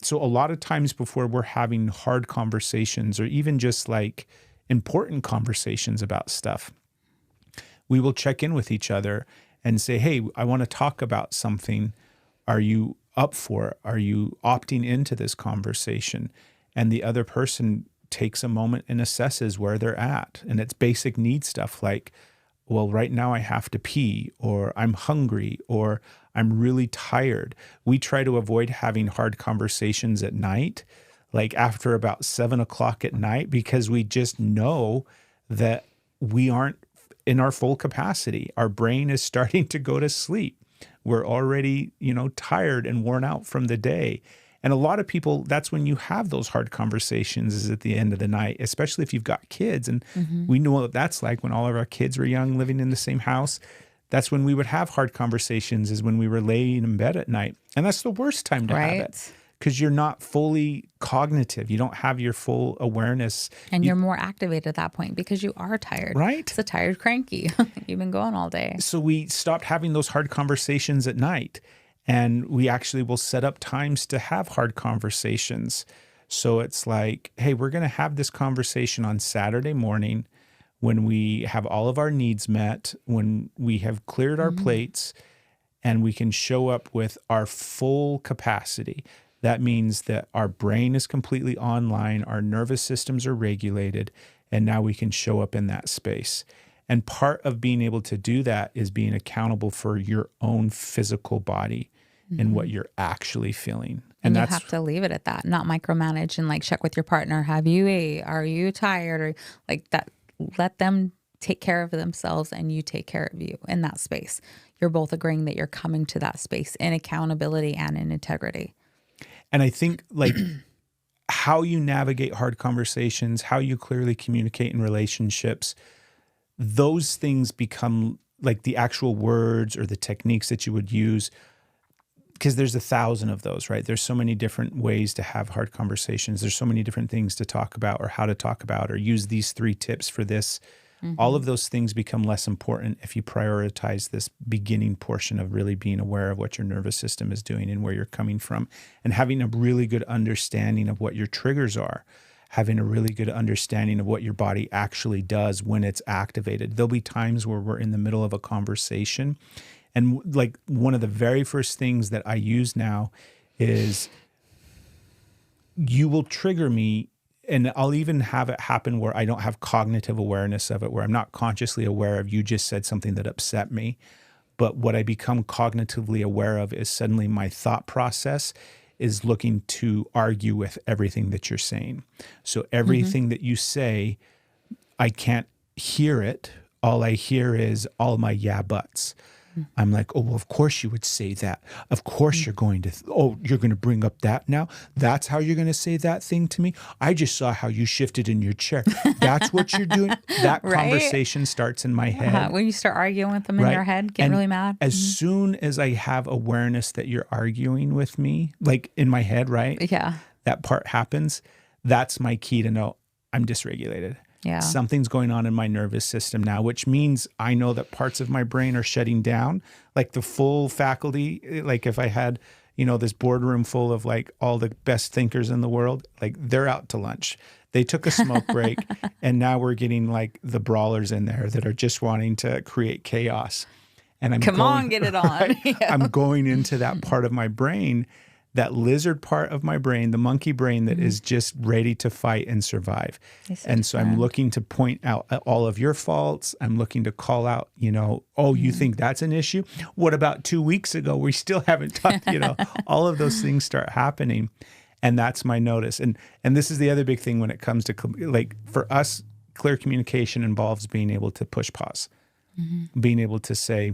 So a lot of times before we're having hard conversations or even just like important conversations about stuff, we will check in with each other and say, hey, I want to talk about something. Are you up for it? Are you opting into this conversation? And the other person takes a moment and assesses where they're at. And it's basic need stuff like, well, right now I have to pee, or I'm hungry, or I'm really tired. We try to avoid having hard conversations at night, like after about 7 o'clock at night, because we just know that we aren't in our full capacity. Our brain is starting to go to sleep. We're already, tired and worn out from the day. And a lot of people, that's when you have those hard conversations, is at the end of the night, especially if you've got kids. And we know what that's like when all of our kids were young, living in the same house. That's when we would have hard conversations, is when we were laying in bed at night. And that's the worst time to have it, because you're not fully cognitive. You don't have your full awareness. And you're more activated at that point because you are tired. Right. It's a tired cranky. You've been going all day. So we stopped having those hard conversations at night. And we actually will set up times to have hard conversations. So it's like, hey, we're going to have this conversation on Saturday morning when we have all of our needs met, when we have cleared our plates, and we can show up with our full capacity. That means that our brain is completely online, our nervous systems are regulated, and now we can show up in that space. And part of being able to do that is being accountable for your own physical body and what you're actually feeling. And you have to leave it at that, not micromanage and like check with your partner. Have you ate? Are you tired? Or like that, let them take care of themselves and you take care of you in that space. You're both agreeing that you're coming to that space in accountability and in integrity. And I think like how you navigate hard conversations, how you clearly communicate in relationships, those things become like the actual words or the techniques that you would use, because there's 1,000 of those, right? There's so many different ways to have hard conversations. There's so many different things to talk about or how to talk about or use these 3 tips for this. All of those things become less important if you prioritize this beginning portion of really being aware of what your nervous system is doing and where you're coming from, and having a really good understanding of what your triggers are, having a really good understanding of what your body actually does when it's activated. There'll be times where we're in the middle of a conversation, and like one of the very first things that I use now is you will trigger me, and I'll even have it happen where I don't have cognitive awareness of it, where I'm not consciously aware of you just said something that upset me. But what I become cognitively aware of is suddenly my thought process is looking to argue with everything that you're saying. So everything that you say, I can't hear it. All I hear is all my yeah buts. I'm like, oh, well, of course you would say that. Of course you're going to, you're going to bring up that now? That's how you're going to say that thing to me? I just saw how you shifted in your chair. That's what you're doing? That conversation starts in my head. When you start arguing with them in your head, getting really mad. As soon as I have awareness that you're arguing with me, like in my head, right? Yeah. That part happens. That's my key to know I'm dysregulated. Yeah. Something's going on in my nervous system now, which means I know that parts of my brain are shutting down, like the full faculty. Like if I had, this boardroom full of like all the best thinkers in the world, like they're out to lunch. They took a smoke break and now we're getting like the brawlers in there that are just wanting to create chaos. And I'm get it on. Right? Yeah. I'm going into that part of my brain, that lizard part of my brain, the monkey brain that is just ready to fight and survive. And so I'm looking to point out all of your faults. I'm looking to call out, you think that's an issue? What about 2 weeks ago? We still haven't talked, all of those things start happening. And that's my notice. And this is the other big thing when it comes to, like, for us, clear communication involves being able to push pause, being able to say,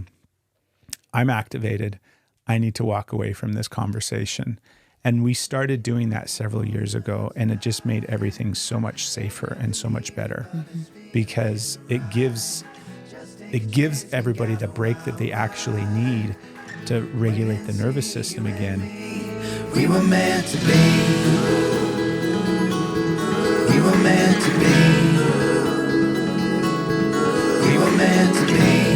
I'm activated. I need to walk away from this conversation. And we started doing that several years ago, and it just made everything so much safer and so much better because it gives everybody the break that they actually need to regulate the nervous system again. We were meant to be. We were meant to be. We were meant to be.